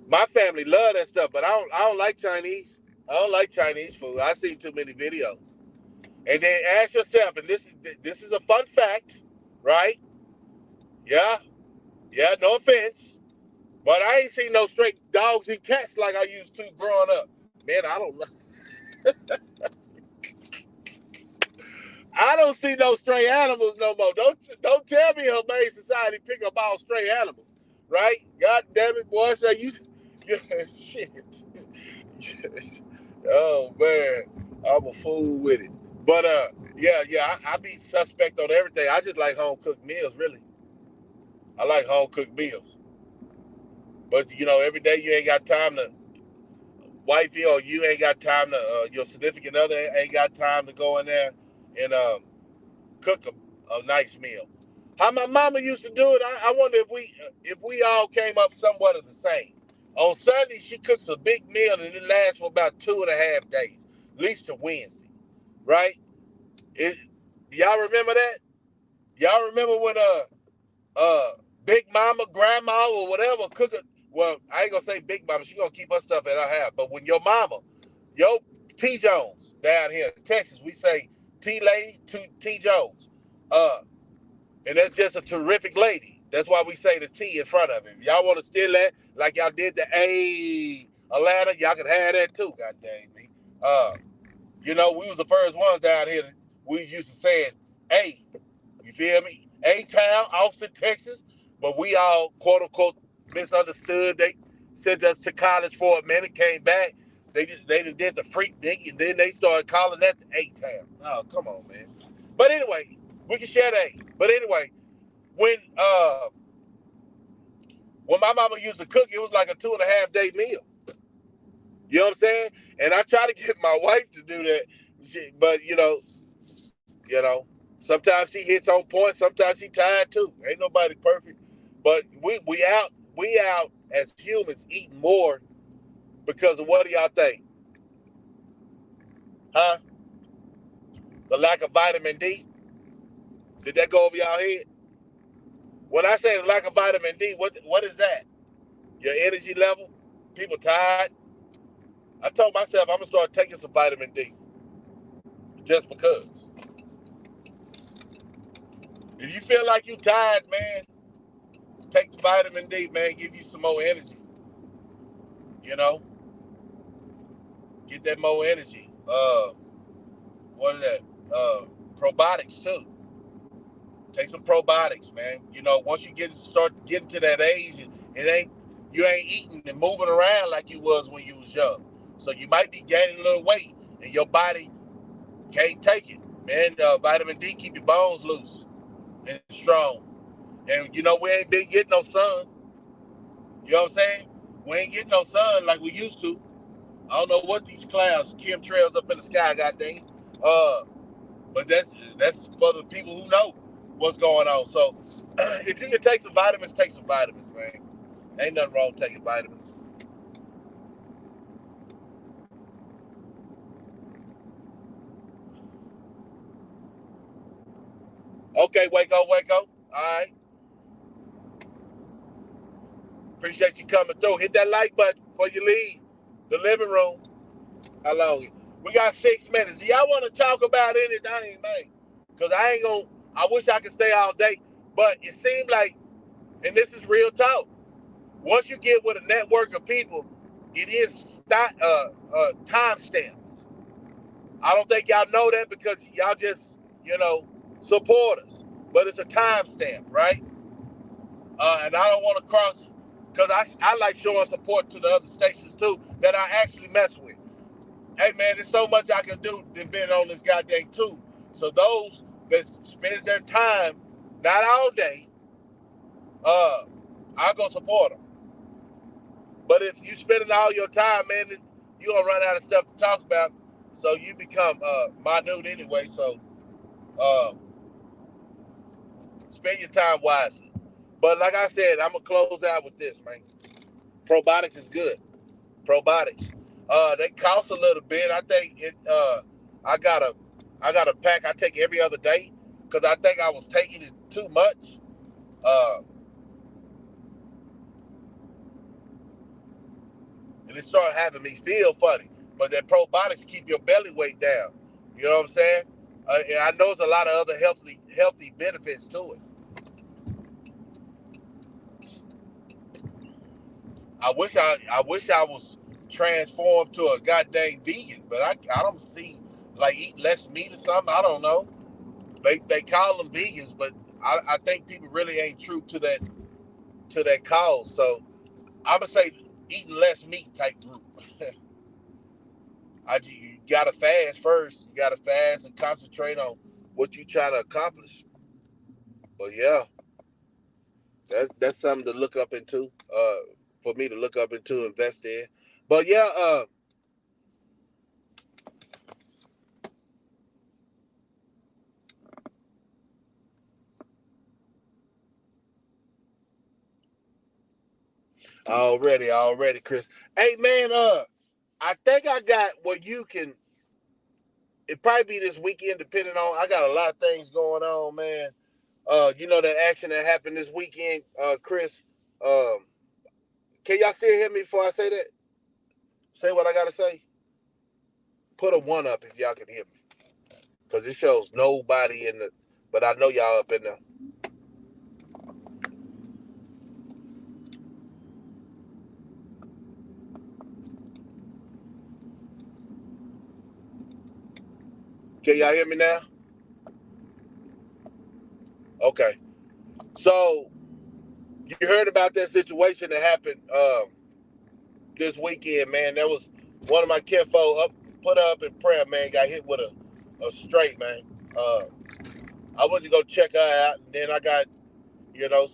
My family love that stuff, but I don't like Chinese. I don't like Chinese food. I see too many videos. And then ask yourself, and this is a fun fact, right? Yeah, no offense. But I ain't seen no straight dogs and cats like I used to growing up. Man, I don't see no stray animals no more. Don't tell me Humane Society pick up all stray animals, right? God damn it, boy! So shit. Oh man, I'm a fool with it. But I be suspect on everything. I just like home cooked meals, really. I like home cooked meals. But every day you ain't got time to wifey, or you ain't got time to your significant other ain't got time to go in there and cook a nice meal. How my mama used to do it, I wonder if we all came up somewhat of the same. On Sunday, she cooks a big meal and it lasts for about 2.5 days, at least to Wednesday, right? It, y'all remember that? Y'all remember when Big Mama, Grandma, or whatever cook it? Well, I ain't gonna say Big Mama. She gonna keep her stuff at her house. But when your mama, your T Jones down here in Texas, we say T Lady to T Jones, and that's just a terrific lady. That's why we say the T in front of it. Y'all want to steal that like y'all did the A Atlanta? Y'all can have that too. God dang me. You know, we was the first ones down here. We used to saying A. You feel me? A-Town, Austin, Texas. But we all, quote unquote, misunderstood. They sent us to college for a minute, came back. They did the freak thing, and then they started calling that the A-Town. Oh, come on, man. But anyway, we can share that. But anyway, when my mama used to cook, it was like a 2.5 day meal. You know what I'm saying? And I try to get my wife to do that, but you know, sometimes she hits on point, sometimes she tired too. Ain't nobody perfect. But we out as humans eating more because of what do y'all think? Huh? The lack of vitamin D? Did that go over y'all head? When I say the lack of vitamin D, what is that? Your energy level? People tired? I told myself I'm gonna start taking some vitamin D. Just because. If you feel like you tired, man, take the vitamin D, man, give you some more energy. You know? Get that more energy. What is that? Probiotics too. Take some probiotics, man. You know, once you start getting to that age, you ain't eating and moving around like you was when you was young. So you might be gaining a little weight, and your body can't take it, man. Vitamin D keep your bones loose and strong. And you know we ain't been getting no sun. You know what I'm saying? We ain't getting no sun like we used to. I don't know what these clouds, chemtrails up in the sky, goddamn. But that's for the people who know what's going on. So if you can take some vitamins, man. Ain't nothing wrong with taking vitamins. Okay, Waco. All right. Appreciate you coming through. Hit that like button before you leave the living room. How long? We got 6 minutes. Do y'all want to talk about anything, man? Because I wish I could stay all day. But it seemed like, and this is real talk, once you get with a network of people, it is time stamps. I don't think y'all know that because y'all just, support us. But it's a time stamp, right? And I don't want to cross, because I like showing support to the other stations too that I actually mess with. Hey man, there's so much I can do than being on this goddamn tube. So those that spends their time, not all day, I'll go support them. But if you spending all your time, man, you're gonna run out of stuff to talk about. So you become minute anyway. So um, spend your time wisely. But like I said, I'm gonna close out with this, man. Probiotics is good. Probiotics. They cost a little bit. I think it. I got a pack I take every other day because I think I was taking it too much. Uh, and it started having me feel funny. But that probiotics keep your belly weight down. You know what I'm saying? And I know there's a lot of other healthy benefits to it. I wish I was transformed to a goddamn vegan, but I don't see like eat less meat or something. I don't know. They call them vegans, but I think people really ain't true to that cause. So I'm gonna say eating less meat type group. You gotta fast first. You gotta fast and concentrate on what you try to accomplish. But yeah, that's something to look up into. For me to look up into, invest in. But yeah, Already, Chris. Hey, man, I think I got what you can. It probably be this weekend, depending on. I got a lot of things going on, man. You know that action that happened this weekend, Chris. Can y'all still hear me before I say that? Say what I gotta say. Put a 1 up if y'all can hear me, cause it shows nobody in the. But I know y'all up in there. Can y'all hear me now? Okay. So you heard about that situation that happened this weekend, man. That was one of my kinfolk put up in prayer, man. Got hit with a straight, man. I went to go check her out, and then I got, you know,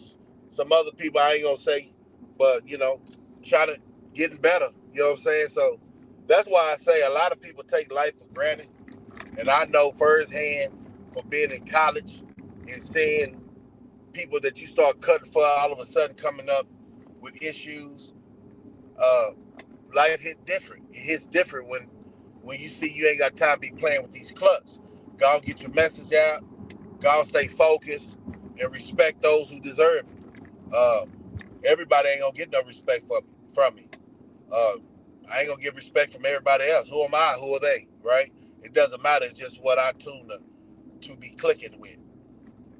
some other people I ain't gonna say, but you know, trying to getting better. You know what I'm saying? So that's why I say a lot of people take life for granted, and I know firsthand from being in college and seeing people that you start cutting for all of a sudden coming up with issues. Life hit different. It hits different when you see you ain't got time to be playing with these clucks. God get your message out. God stay focused and respect those who deserve it. Everybody ain't gonna get no respect from me. I ain't gonna get respect from everybody else. Who am I? Who are they? Right? It doesn't matter. It's just what I tune to be clicking with.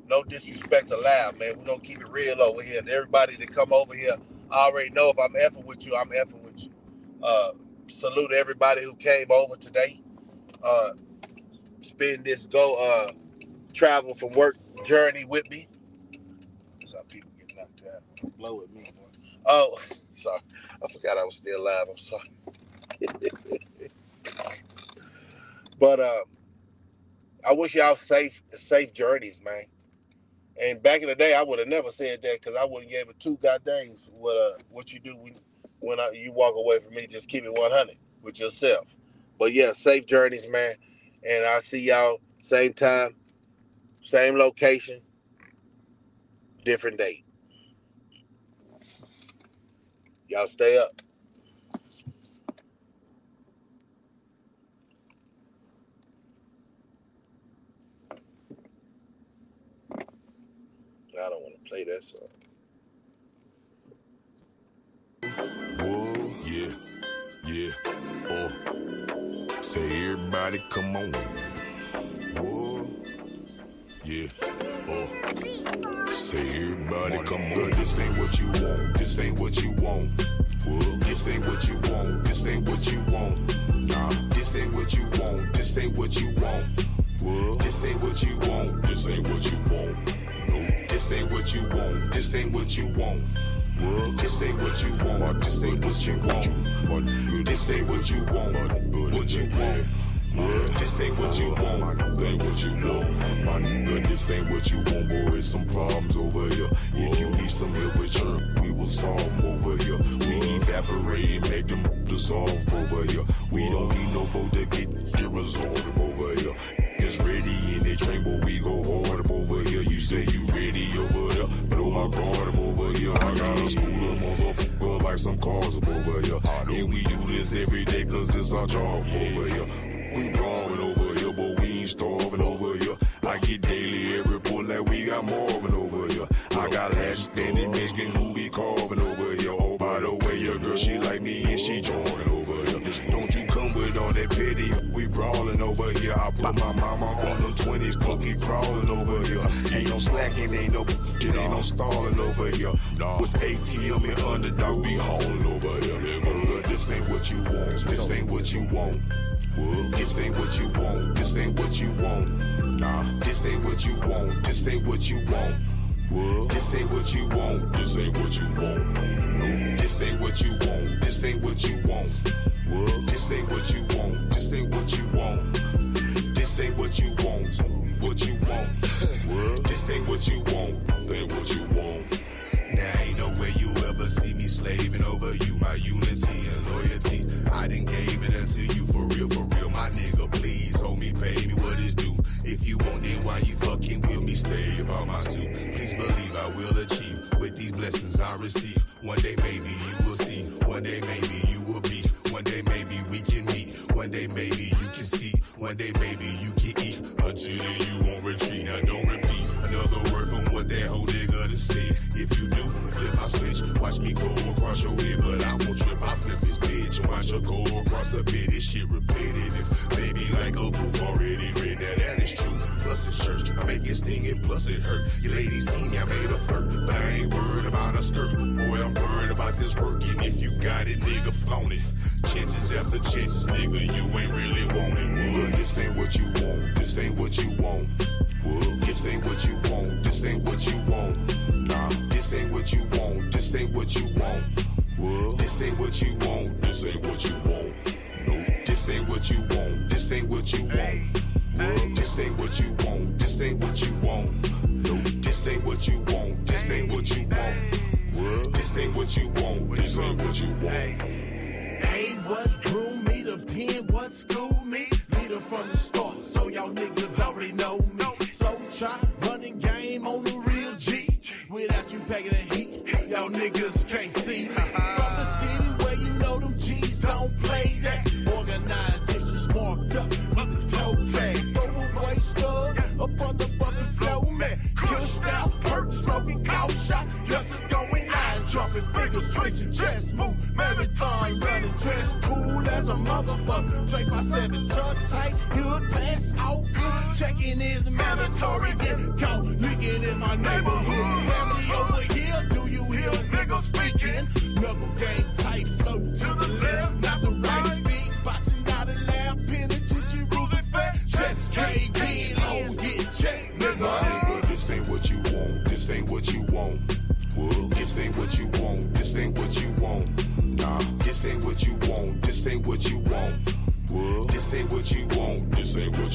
No disrespect allowed, man. We're gonna keep it real over here. And everybody that come over here, I already know if I'm effing with you, I'm effing with you. Salute everybody who came over today. Spend this travel from work journey with me. Some people get knocked out. Blow at me. Oh, sorry. I forgot I was still alive. I'm sorry. But I wish y'all safe journeys, man. And back in the day, I would have never said that because I wouldn't give it 2 goddamn what you do when you walk away from me. Just keep it 100 with yourself. But yeah, safe journeys, man. And I'll see y'all same time, same location, different date. Y'all stay up. I don't want to play that song. Whoa, yeah, oh. Say everybody come on. Whoa, yeah, oh. Say everybody come on. This ain't what you want, this ain't what you want. Whoa, this ain't what you want, this ain't what you want. Nah, this ain't what you want, this ain't what you want. Whoa, this ain't what you want, this ain't what you want. This ain't what you want, this ain't what you want. This ain't what you want, this ain't what you want. This ain't what you want, what you want. This ain't what you want, this ain't what you want. My nigga, this ain't what you want, boy. It's some problems over here. If you need some help with your, we will solve them over here. We evaporate and make them dissolve over here. We don't need no vote to get resolved over here. It's ready in the train, but we go hard up over here. You say you ready over there, but oh my God, I'm over here. I got a scooter, motherfucker, like some cars up over here. And we do this every day, cause it's our job over here. We brawling over here, but we ain't starving over here. I get daily every report like we got Marvin over here. I got last standing Mexican who be carving over here. Oh, by the way, your girl, she like me and she jogging over here. Don't you come with all that petty, we brawling over here. I put my mama on the 20s, cookie crawling over here. Ain't no slacking, ain't no stalling over here. With ATM and underdog, we hauling over here. But this ain't what you want, this ain't what you want. This ain't what you want, this ain't what you want. Nah, this ain't what you want, this ain't what you want. This ain't what you want, this ain't what you want. No, this ain't what you want, this ain't what you want. This ain't what you want, this ain't what you want. This ain't what you want, what you want. This ain't what you want, this ain't what you want. Now ain't no way you ever see me slaving over you. My unity and loyalty, I done gave it unto you for real, my nigga. Please hold me, pay me what is due. If you want it, why you fucking with me? Stay about my suit. Please believe I will achieve with these blessings I receive. One day maybe you maybe you can see. One day maybe you can eat. Until then you won't retreat. Now don't repeat another word from what that whole nigga to say. If you do, flip my switch. Watch me go across your head, but I won't trip. I flip this bitch. Watch her go across the bed. This shit repetitive. Baby like a book already read. Now that is true. Plus it's church. I make it sting and plus it hurt. You ladies see me, I made a flirt, but I ain't worried about a skirt. Boy, I'm worried about this work. And if you got it, nigga, flaunt it. Chances after chances, nigga, you ain't really want it. Well, this ain't what you want. This ain't what you want. Well, this ain't what you want. This ain't what you want. Nah, this ain't what you want. This ain't what you want. Well, this ain't what you want. This ain't what you want. No, this ain't what you want. This ain't what you want. Well, this ain't what you want. This ain't what you want. No, this ain't what you want. This ain't what you want. Well, this ain't what you want. This ain't what you want. Ain't what grew me to pen, what schooled me. Leader from the start, so y'all niggas already know me. So try running game on the real G. Without you packing the heat, y'all niggas can't see me. From the city where you know them G's don't play that. Organized dishes marked up with the toe tag. Throw away stub up on the fucking flow, man. Pushed out, perk, smoking, cow shot. Yes, it's going eyes, dropping fingers, twitching chest move. Marathon running, dress cool as a motherfucker. Drake 5-7, tuck tight, hood pass out good. Checking is mandatory. Get caught leaking in my neighborhood. Family over here, do you hear a nigga speaking? Knuckle game tight, flow to the left, not the right. Big boxing out of lab, penitentiary rules and fat. Checks caved in, hoes get checked, nigga. This ain't what you want. This ain't what you want. Well, this ain't what you want. This ain't what you want. Nah, this ain't what you want. This ain't what you want. Well, this ain't what you want. This ain't what you